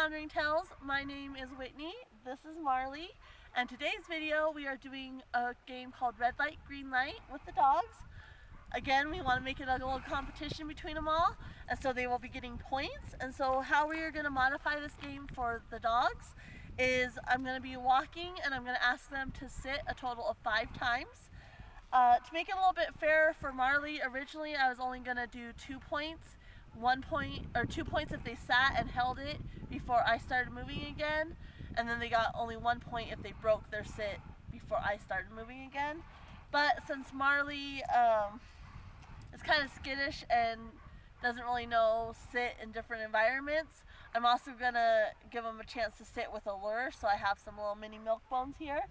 Floundering Tales. My name is Whitney, this is Marley, and today's video we are doing a game called Red Light, Green Light with the dogs. Again, we want to make it a little competition between them all, and so they will be getting points. And so how we are going to modify this game for the dogs is I'm going to be walking and I'm going to ask them to sit a total of 5 times. To make it a little bit fairer for Marley, originally I was only going to do 2 points. 1 point or 2 points if they sat and held it before I started moving again, and then they got only 1 point if they broke their sit before I started moving again. But since Marley is kind of skittish and doesn't really know sit in different environments, I'm also gonna give them a chance to sit with a lure, so I have some little mini milk bones here.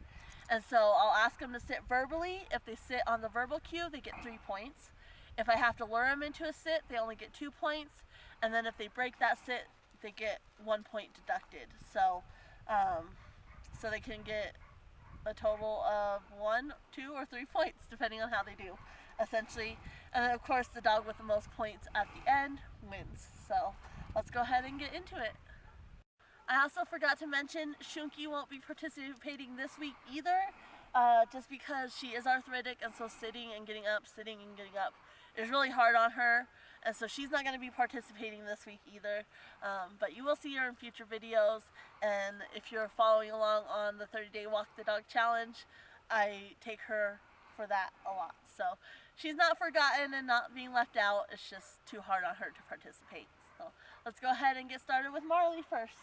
And so I'll ask them to sit verbally. If they sit on the verbal cue, they get 3 points. If I have to lure them into a sit, they only get 2 points, and then if they break that sit, they get 1 point deducted. So, so they can get a total of 1, 2, or 3 points, depending on how they do, essentially. And then, of course, the dog with the most points at the end wins. So, let's go ahead and get into it. I also forgot to mention, Shunky won't be participating this week either, just because she is arthritic, and so sitting and getting up is really hard on her, and so she's not going to be participating this week either. But you will see her in future videos, and if you're following along on the 30-day Walk the Dog Challenge, I take her for that a lot. So she's not forgotten and not being left out. It's just too hard on her to participate. So let's go ahead and get started with Marley first.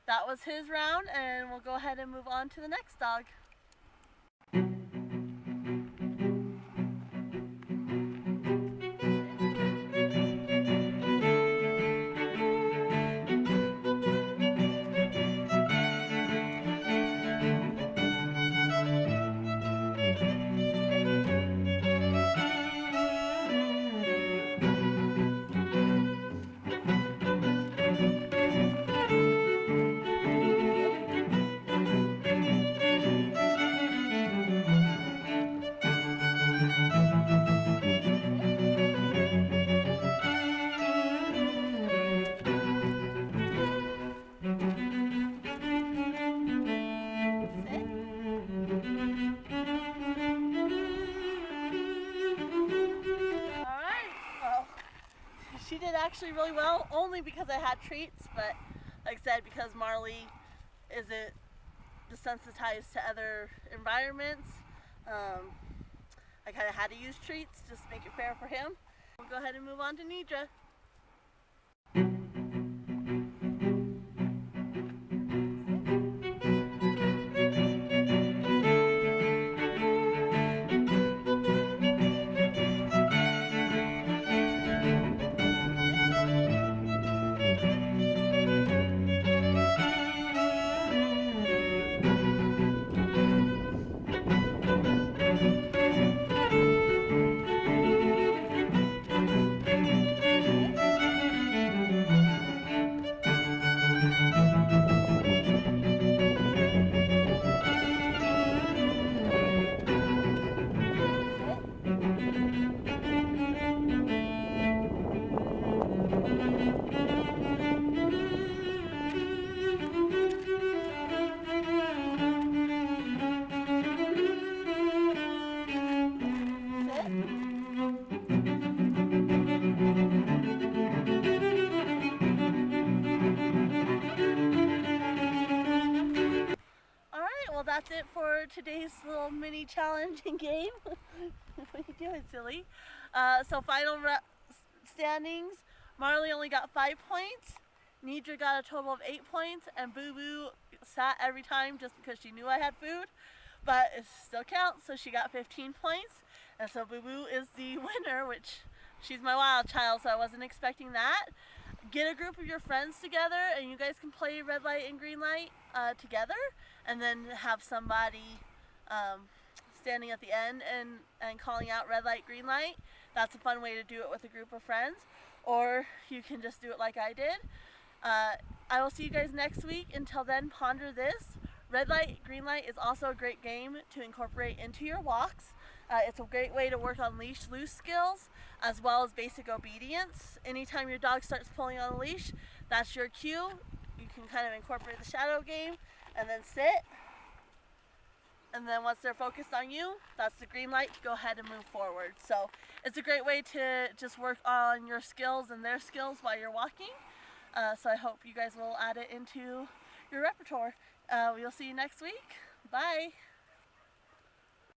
That was his round, and we'll go ahead and move on to the next dog. She did actually really well, only because I had treats, but like I said, because Marley isn't desensitized to other environments, I kind of had to use treats just to make it fair for him. We'll go ahead and move on to Nidra. it for today's little mini challenging game. What are you doing, silly? So final standings, Marley only got 5 points, Nidra got a total of 8 points, and Boo Boo sat every time just because she knew I had food, but it still counts, so she got 15 points, and so Boo Boo is the winner, which she's my wild child, so I wasn't expecting that. Get a group of your friends together and you guys can play red light and green light together, and then have somebody standing at the end and calling out red light, green light. That's a fun way to do it with a group of friends, or you can just do it like I did. I will see you guys next week. Until then, ponder this. Red light, green light is also a great game to incorporate into your walks. It's a great way to work on leash loose skills as well as basic obedience. Anytime your dog starts pulling on a leash, that's your cue. You can kind of incorporate the shadow game and then sit. And then once they're focused on you, that's the green light to go ahead and move forward. So it's a great way to just work on your skills and their skills while you're walking. So I hope you guys will add it into your repertoire. We'll see you next week. Bye.